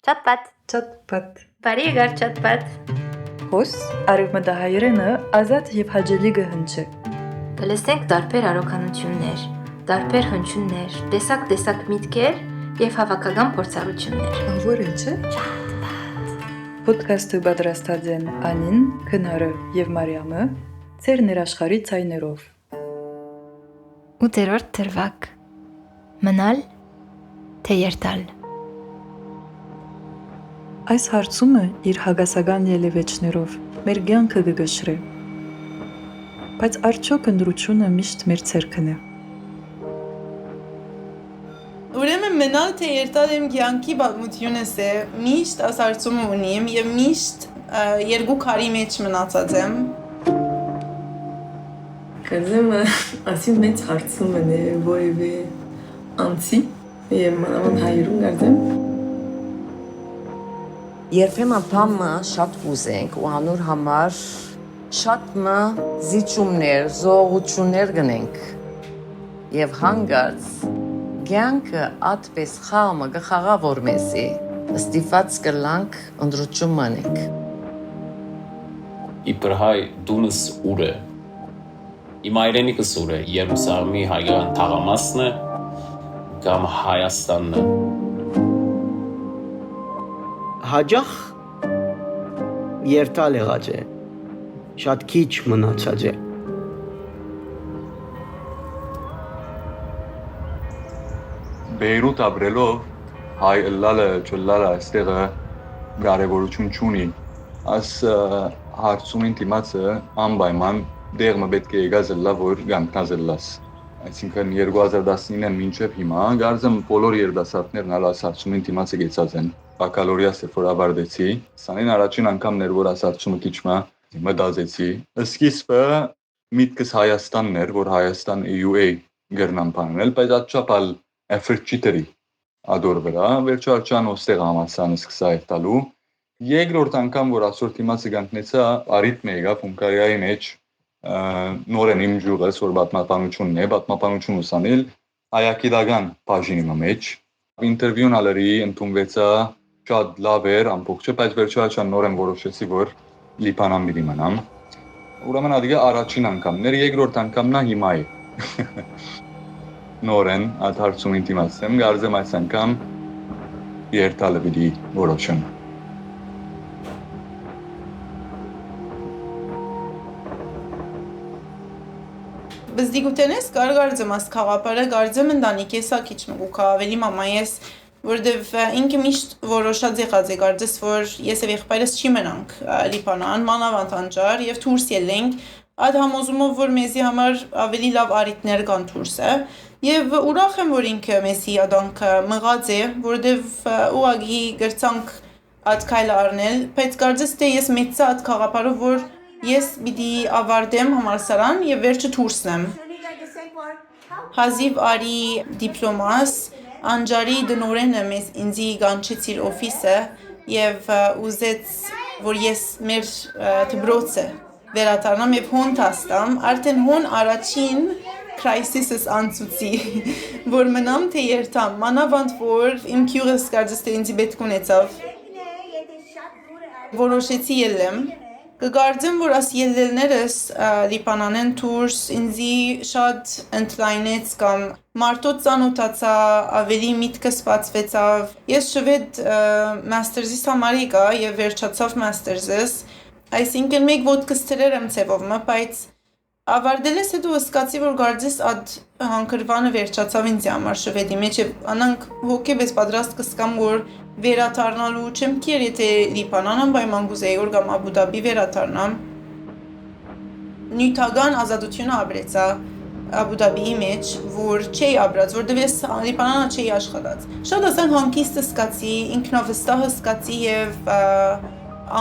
Chatpat. Chatpat. Բարի եկար Chatpat. Հոս արևմտահայերենը ազատ եւ հաճելի գհնչը։ Կլսենք տարբեր առողանություններ, տարբեր հնչյուններ, տեսակ միտքեր եւ հավաքական փորձառություններ։ Ո՞ր է, չէ՞։ Chatpat. Ոդքասթը պատրաստած են Անին, Քնարը եւ Մարիամը, ծեր ներաշխարի ցայներով։ 8-րդ դրվագ։ Մնալ թե երթալ։ Այս հարցումը իր հագասական ելևեջներով մեր կյանքը կգշրե։ Բայց արդյոք ընդրությունը միշտ մեր ցերքն է։ Ուրեմն մնալ թե երթալ իմ կյանքի պատմությունս է, միշտ այս հարցումը ունիմ եւ միշտ երկու քարի մեջ մնացած եմ։ Կազմը ասի մեծ հարցումն է որևէ անցի եւ մանավանդ հայերուն գարձեմ Երբեմն բամը շատ ուզենք ու անոր համար շատ մը զիջումներ, զողություններ գնենք եւ հանգարց կյանքը ատպես խաղը գխաղա որմեսի ստիփած կլանք ընդրություն մանենք Իբրհայ դունս ուր է Իմ այրենիքս ուր է Երուսաղեմի հայկական թաղամասն է կամ Հայաստանն է Հաջախ երթալ եղած է, շատ քիչ մնացած է։ Բեյրութ ապրելով հայ ըլլալը չըլլալը այստեղը կարևորություն չունի։ Այս հարցումին դիմացը անպայման դեղը պետք է եկած ըլլա, որ գանքնազըլլաս։ Այսինքն 2019-ին մինչև հիմա գարձեմ բոլոր երդասարտներն այս հարցումին դիմացը գեցած են։ Բակալորիաս որ ավարտեցի, սանին առաջին անգամն էր որ այս հարցումը քիչ մտածեցի։ Սկիզբը միտքս Հայաստանն էր, որ Հայաստան EUA գրնան բանել, բայց այդչափ effort չիտերի ադոր վրա, վերջարչան ոստեղ համասանը սկսա երթալու։ Երկրորդ անգամ որ այսօր դիմացը գանքնեցա, արիթմ եկավ Հունգարիայի մեջ նորեն իմ ջուղս որ պատմապանությունն է, պատմապանություն ուսանել հայագիտական բաժինի մեջ։ Ինտերվյուն ալերի ընդունվեցա շատ լավ էր ամբողջը, բայց վերջարչան նորեն որոշեցի որ Լիբանան մի դիմանամ։ Ուրեմն ադիգա առաջին անգամն էր, երկրորդ անգամն է հիմա է։ Նորեն այդ հարցումին դիմացեմ, գարձեմ այս անգամ երթալը պիտի որոշեմ։ Բզդիգուտենես կարգարձեմ աս խաղապարը գարձեմ ընդանիք եսա քիչ մգուքա ավելի մամա ես որտեվ ինքը միշտ որոշած եղած է կարծես որ ես եւ եղբայրս չի մնանք Լիբանան մանավանդ անջար եւ դուրս ելենք այդ համոզումով որ մեզի համար ավելի լավ արիտներ կան դուրսը եւ ուրախ եմ որ ինքը մեզի ադանքը մղած է որտեվ ուղագի գրցանք այդ քայլը առնել բայց կարծես թե ես մեծա այդ խաղապարով որ ես պիտի ավարտեմ համալսարան եւ վերջը դուրսնեմ Հազիվ արի դիպլոմաս Անջարի դնորենը մեզ ինձի գանչեցիր օֆիսը եւ ուզեց որ ես մեր դբրոցը վերադառնամ եւ հոն տաստամ արդեն հոն առաջին crisis-ս անցուցի որ մնամ թե երթամ մանավանդ որ իմ քյուրս կարծես թե ինձի պետք ունեցավ որոշեցի ելեմ Կգարձեմ, որ աս ելելներս Լիբանանեն դուրս ինձի շատ ընդլայնեց կամ մարդոց ծանոթացա, ավելի միտքս բացվեցավ։ Ես շվեդ մաստերզիս համար եկա եւ վերջացավ մաստերզս։ Այսինքն մեկ ոդկս թրեր եմ ցևովը, բայց ավարտելս հետո սկացի որ գարձես այդ հանգրվանը վերջացավ ինձ համար շվեդի մեջ եւ անանք հոգեբես պատրաստ կսկամ որ վերադառնալու չեմ կեր եթե Լիբանանն պայման գուզեի որ կամ Աբու Դաբի վերադառնամ նյութական ազատությունը ապրեցա Աբու Դաբիի մեջ որ չէի ապրած որտեվ ես Լիբանանը չէի աշխատած շատ ասեն հանգիստը սկացի ինքնավստահ սկացի եւ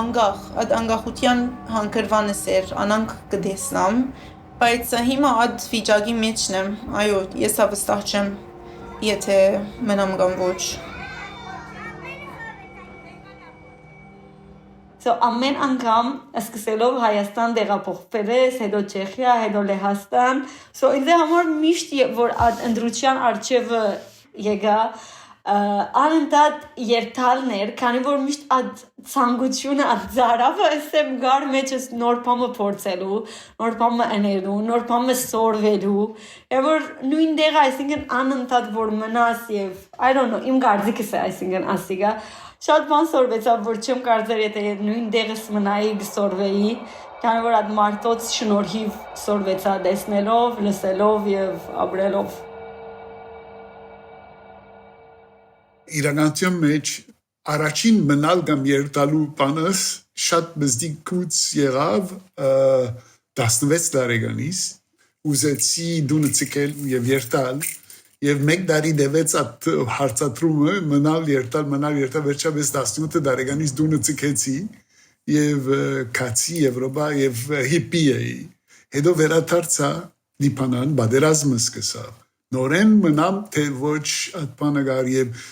անգախ այդ անգախության հանգրվանս էր անանք կդեսնամ բայց հիմա այդ վիճակի մեջն եմ այո ես վստահ չեմ եթե մնամ կամ ոչ So ամեն անգամ սկսելով Հայաստան տեղափոխվել ես, հետո Չեխիա, հետո Լեհաստան, so ինձ համար միշտ որ ընտրության արժևը եկա անընդհատ երթալներ, քանի որ միշտ այդ ցանկությունը, այդ զարավը ասեմ գար մեջս նոր բամը փորձելու, նոր բամը անելու, նոր բամը սորվելու, եւ որ նույն դեղը, այսինքն անընդհատ որ մնաս եւ I don't know, իմ կարծիքս է, այսինքն ասիգա շատ բան սորվեցա, որ չեմ կարծեր եթե նույն դեղս մնայի սորվեի, քանի որ այդ մարդոց շնորհիվ սորվեցա տեսնելով, լսելով եւ ապրելով։ Իրականության մեջ առաջին մնալ կամ երթալու բանս շատ բզդիկուց եղավ 16 տարեկանից ուզեցի դունը ցկել եւ երթալ եւ մեկ տարի դեվեց այդ հարցատրումը մնալ երթալ վերջապես 17 տարեկանից դունը ցկեցի եւ կացի Եվրոպա եւ հիպի էի հետո վերադարձա Լիբանան բادرազմը սկսավ նորեն մնամ թե ոչ այդ բանը գար եւ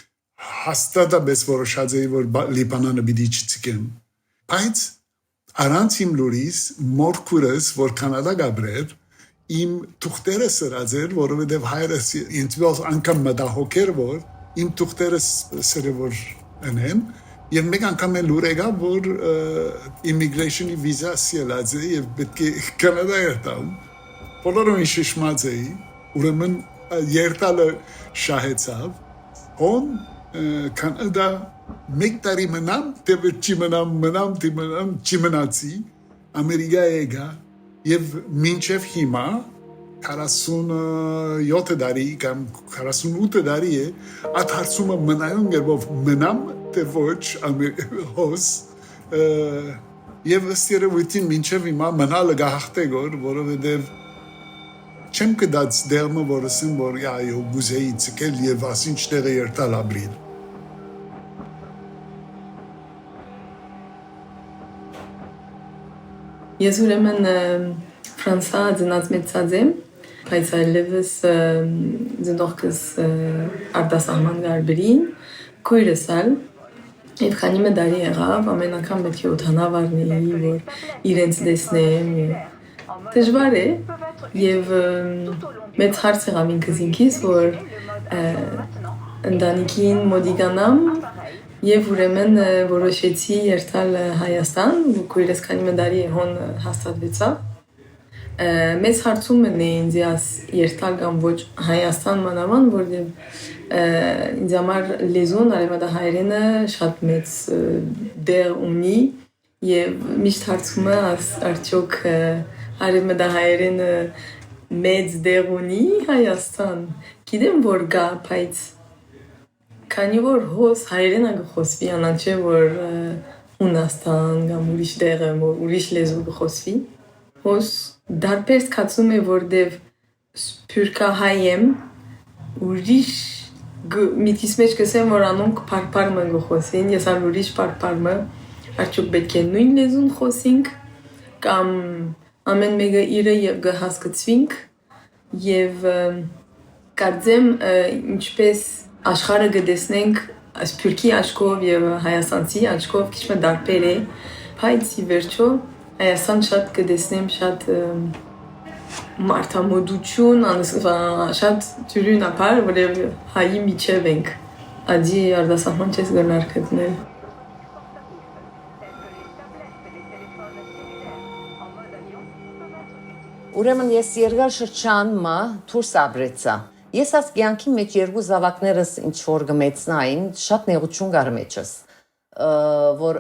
հաստատաբես որոշած էի, որ Լիբանանը պիտի չցկեմ։ Բայց առանց իմ լուրից մորքուրս, որ Կանադա գաբրեր, իմ թուղթերը սրած էր, որովհետև հայրս ինձ անգամ մտահոգեր, որ իմ թուղթերը սրը որ ընեն, եւ մեկ անգամ էլ լուր եկա, որ immigration-ի վիզա սիելած է եւ պետք է Կանադա երթամ։ Բոլորը շշմած էի, ուրեմն երթալը շահեցավ, հոն Կանադա մեկ տարի մնամ, թե մնամ, չմնացի, Ամերիկա եկա եւ մինչեւ հիմա 47 տարի կամ 48 տարի է այդ հարցումը մնայուն գերբով մնամ թե ոչ հոս եւ ըստ երևույթին մինչեւ հիմա մնալը գահտեգոր որովհետեւ չեմ կդած դերմը որ ասեմ որ այո գուզեի ցկել եւ ասինչ տեղը երթալ ապրիլ Ես ուրեմն Ֆրանսա ծնած մեծած եմ, բայց այլևս ծնողքս արտասահման գարբերին, քույրս ալ եւ քանի մեդալի եղավ, ամեն անգամ պետք է օդանավ առնեի, որ իրենց տեսնեմ դժվար է եւ մեծ հարց եղավ ինքս որ ընտանիքին մոդիգանամ եւ ուրեմն որոշեցի երթալ Հայաստան, քույրս քանի մեդալի հոն հաստատվեցավ մեծ հարցումն է ինձ երթալ կամ ոչ Հայաստան մանավանդ որտեղ ինձ համար լեզուն արևադահայերենը շատ մեծ դեր ունի եւ միշտ հարցումը արդյոք արևադահայերենը մեծ դեր ունի Հայաստան գիտեմ որ գա բայց քանի որ հոս հայերենը գխոսվի անանչե որ Հունաստան կամ ուրիշ դերը ուրիշ լեզու գխոսվի հոս դարբեր սկացում է որտեվ սփյուռքահայ եմ ուրիշ միտքիս մեջ կսեմ որ անոնք պարպարմը գխոսին ես ալ ուրիշ պարպարմը արդյոք պետք է նույն լեզուն խոսենք կամ ամեն մեկը իրը եւ գհասկացվենք եւ կարծեմ ինչպես աշխարհը գտեսնենք սփյուռքի աչքով եւ հայաստանցի աչքով քիչ դարբեր է բայց ի վերջո Հայաստան շատ կտեսնեմ շատ մարդամոդություն շատ ծյուրինապար որև հայի միջև ենք ադի արտասահման չես գնար գտնել Ուրեմն ես երկար շրջանը դուրս ապրեցա Ես այս կյանքի մեջ երկու զավակներս ինչ որ գմեցնային շատ նեղություն գար մեջս որ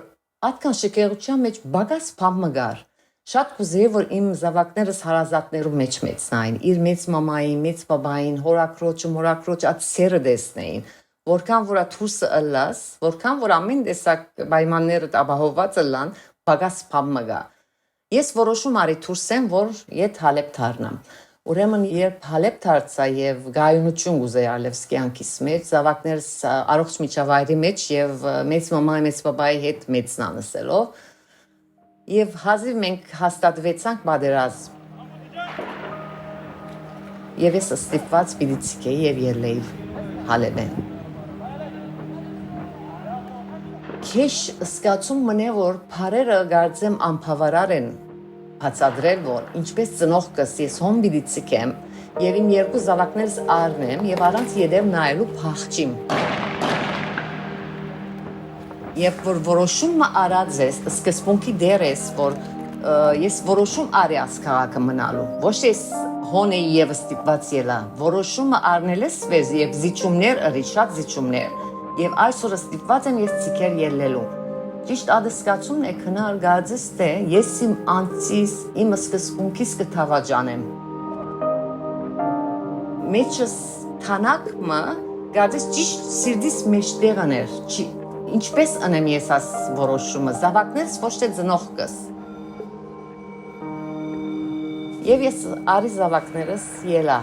Ատկան շքեղության մեջ բագաս փամը գար Շատ կուզեի որ իմ զավակներս հարազատներու մեջ մեծնային իր մեծ մամային, մեծ բաբային, հորաքրոջը այդ սերը դեսնեին որքան որ աթուսը ըլլաս, որքան որ ամեն տեսակ պայմանները ապահովված ըլլան բագաս փամը գա Ես որոշում արի դուրսեմ որ իդ հալեբ դառնամ Ուրեմն երբ հալեբ դարձա եւ գայունություն գուզեի արլևս կյանքիս մեջ, զավակներս առողջ միջավայրի մեջ եւ մեծ մամայի, մեծ բաբայի հետ մեծնանսելով եւ հազիվ մենք հաստատվեցանք բادرազմ։ Եվ ես ստիպված պիտի ցկեի եւ ելեի հալեբեն։ Քեշ սկացում մնե որ բարերը գարձեմ անբավարար են Հացադրել, որ ինչպես ծնողքս ես հոն պիտի ցկեմ եւ իմ երկու զավակներս առնեմ եւ առանց յետև նայելու փախչիմ։ Երբ որ որոշումը արած ես, սկզբունքի դեր ես, որ ես որոշում արի այս քաղաքը մնալու, ոչ ես հոնեի եւ ստիպված ելա, որոշումը առնել ես վեզ եւ զիջումներ ըրի, շատ զիջումներ, եւ այսօր ստիպված եմ ես ցիկեր ելնելու։ Ճիշտ ադսկացումն է քննարկածս թե ես իմ անցիս, իմ սկզբունքից կթավաճանեմ։ Մեջս թանակը գադես ճիշտ սիրտիս մեջտեղն էր, ինչպես անեմ ես այս որոշումը, զավակներս ոչ թե ծնողքս։ Եվ ես արի զավակներս ելա։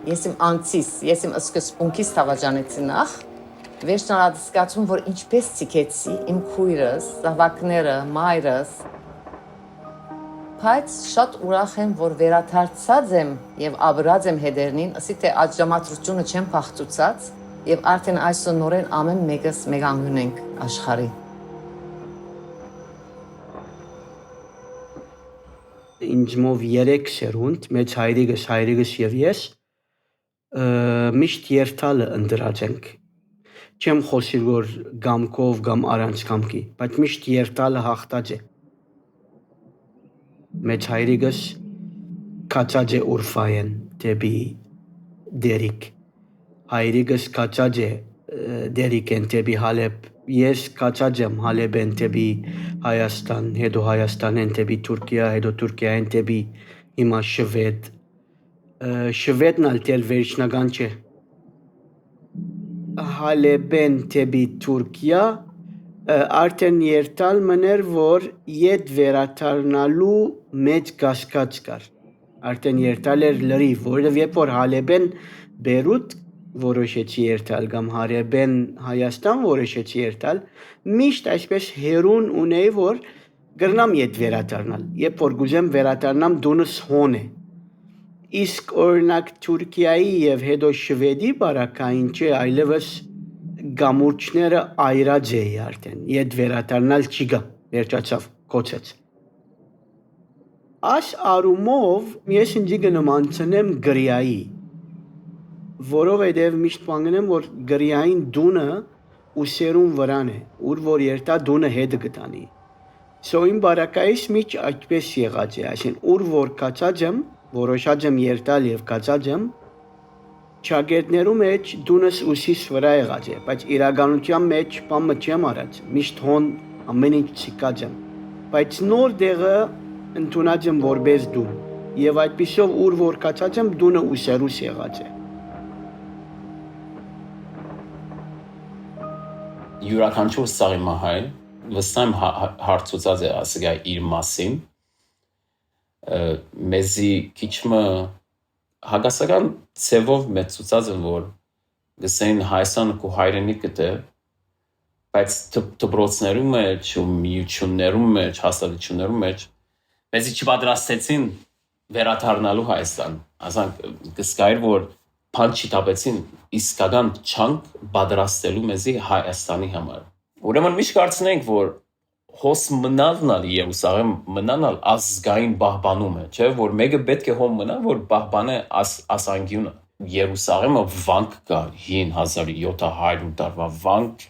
Ես իմ անցիս, ես իմ սկզբունքից թավաճանեցի նախ, վերջնարադսկացում, որ ինչպես ցիկեցի իմ քույրս, զավակները, մայրս, բայց շատ ուրախ եմ, որ վերադարձած եմ եւ ապրած եմ հետերնին, ասի թե աճամատրությունը չեմ փախտուցած եւ արդեն այսօր նորեն ամեն մեկս մեկ անգուն ենք աշխարհի։ Ինձմով 3 սերունդ, մեծ հայրիկս եւ ես միշտ երթալը ընդրած ենք։ Չեմ խոսի որ գամքով կամ առանց գամքի, բայց միշտ երթալը հաղթած է։ Մեծ հայրիկս կացած է Ուրֆայեն դեպի Դերիկ, հայրիկս կացած է Դերիկեն դեպի Հալեբ, ես կացած եմ Հալեբեն դեպի Հայաստան, հետո Հայաստանեն դեպի Թուրքիա, հետո Թուրքիայեն դեպի հիմա Շվեդ, Շվեդն ալ դել վերջնական չէ, Հալեբեն դեպի Թուրքիա, արդեն երթալ մներ, որ ետ վերադառնալու մեծ կասկած կար, արդեն երթալ էր լրիվ, որովհետև երբ որ Հալեբեն Բեյրութ որոշեցի երթալ կամ Հալեբեն Հայաստան որոշեցի երթալ, միշտ այսպես հերուն ունեի, որ գրնամ ետ վերադառնալ, երբ որ գուզեմ վերադառնամ դունս հոն է, իսկ օրինակ Թուրքիայի եւ հետո Շվեդի բարակային չէ, այլևս գամուրջները այրած էի արդեն, ետ վերադառնալ չի գա, վերջացավ, կոչեց։ Այս արումով ես ինձի կնմանցնեմ գրիայի, որովհետև միշտ պանգնեմ, որ գրիային դունը ուսերուն վրան է, ուր որ երտա դունը հետը գտանի։ Սո իմ բարակայիս միջ այդպես եղած է, այսին ուր որ կացած եմ, որոշած եմ երտալ եւ կացած եմ, Չագերտներու մեջ դունս ուսիս վրա եղած է, բայց իրականության մեջ բամը չեմ արած, միշտ հոն ամեն ինչ ցիկած եմ, բայց նոր դեղը ընդունած եմ որպես դուն, եւ այդպիսով ուր որ կացած եմ դունը ուսերուս եղած է։ Յուրաքանչյուր սաղի մահայ, վստահ եմ հարցուցած է ասգա իր մասին, մեզի քիչմը հագասական ցևով մեծուցած են որ գսեն Հայաստանը քո հայրենիքը դե բայց դպրոցներում մեջ ու միություններում մեջ հաստատություններում մեջ մեզի չպատրաստեցին վերադառնալու Հայաստան ասանք գսկայր որ փանչի տապեցին իսկական չանք պատրաստելու մեզի Հայաստանի համար ուրեմն միշտ կարծնենք որ հոս մնալնալ Երուսաղեմ մնանալ ազգային բահբանում է, չէ, որ մեկը պետք է հոմ մնա, որ բահբանը ասանգյունը։ Երուսաղեմը վանք կա 5700 տարվա վանք,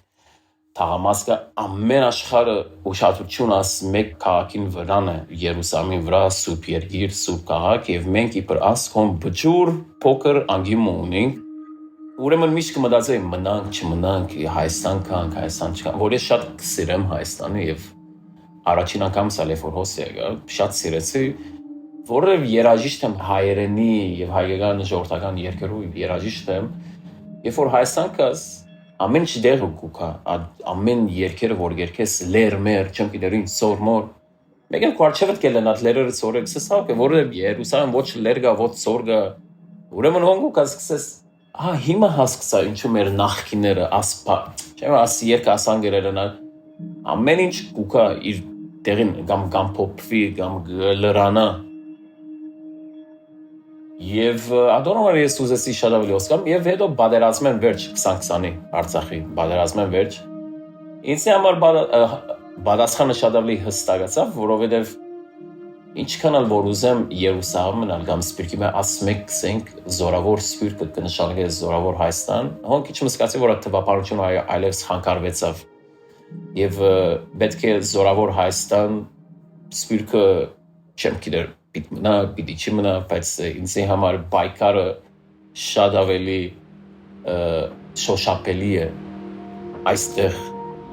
թաղամասկա ամեն աշխարհը ուշադրություն աս մեկ քաղաքին վրան է, Երուսաղեմի վրա սուրբ երկիր, սուրբ քաղաք եւ մենք իբր ասկոմ բջուր փոքր անգյում ունենք։ Ուրեմն միշտ կմտածեի մնանք, չմնանք, Հայաստան կանք, Հայաստան չկանք, որ ես շատ սիրեմ Հայաստանը եւ առաջին անգամ սալեֆոր հոս եկա, շատ սիրեցի, որով երաժիշտ եմ հայերենի եւ հայկական ժողովրդական երկրու երաժիշտ եմ, երբ որ Հայաստան կաս ամեն ինչ դեր կուքա, ամեն երկերը որ երկես լերմեր, չեմ գիտեր ինչ սորմոր, մեկն կոարչեվտ կելենատ լերերը սորեք սսակ, որով Երուսաղեմ ոչ լերգա, ոչ սորգա, ուրեմն հոնգու կասկսես հիմա հասկացա ինչու մեր նախկիները ասպա, չէ՞ աս երկը ասանգերերն ամեն ինչ կուքա իր տեղին կամ փոփվի կամ լրանա եւ ադորոմար ես ուզեցի շատ ավելի օսկամ եւ հետո բادرազմեն վերջ 2020-ի Արցախի բادرազմեն վերջ ինձ համար բادرազմանը շատ ավելի հստակացավ որովհետեւ Ինչքան էլ որ ուզեմ Երուսաղեմ մնալ կամ սպիրկի մե ասմեք գսենք զորավոր սպիրկը կնշանակե զորավոր Հայաստան, հոն քիչ մսկացի որ թվապարությունը այլևս խանգարվեցավ եւ պետք է զորավոր Հայաստան սպիրկը չեմ գիտեր պիտի չի մնա, բայց ինձ համար բայկարը շատ ավելի շոշափելի է այստեղ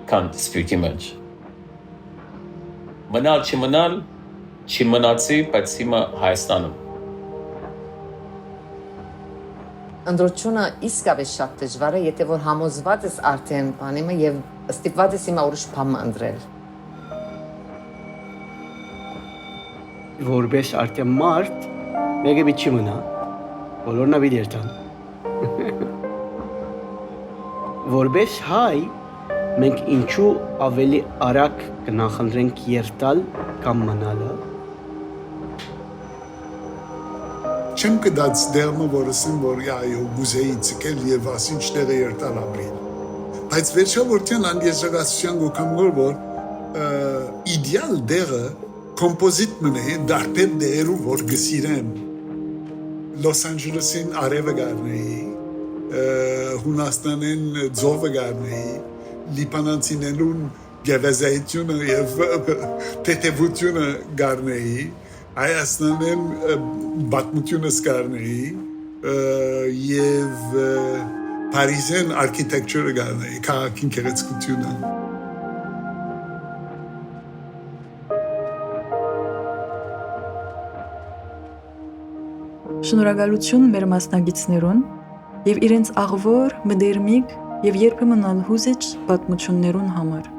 քան սպիրկի մեջ մնալ չմնալ չի մնացի, բայց հիմա Հայաստանում։ Ընդրությունը իսկապես շատ դժվար է, եթե որ համոզված ես արդեն բանիմը եւ ստիպված ես հիմա ուրիշ բան ընտրել։ Որպես արդեն մարդ, մեկը պիտի մնա, բոլորն ավիտ երթան։ Որպես հայ, մենք ինչու ավելի արագ կնախընտրենք երթալ կամ մնալը։ Չեմ կդած դերմը, որ ասեմ, որ այո, գուզեի ցկել եւ ասին չտեղը երտալ ապրիլ։ Բայց վերջավորության անդիեզրացիան գոքամոր որ իդեալ դերը կոմպոզիտ մնե դարբեր դերու որ գսիրեմ Լոս Անջելեսին արևը գարնեի, Հունաստանին ձովը գարնեի, Լիբանանցիներուն գևեզայությունը եւ թեթևությունը գարնեի, Հայաստանին բացմությունը սկարնեի եւ Փարիզեն արքիտեկտուրը գարնեի, քաղաքին գեղեցկությունը։ Շնորհակալություն մեր մասնագետներուն եւ իրենց աղվոր, մդերմիկ եւ երբեմն ալ հուզիչ պատմություններուն համար։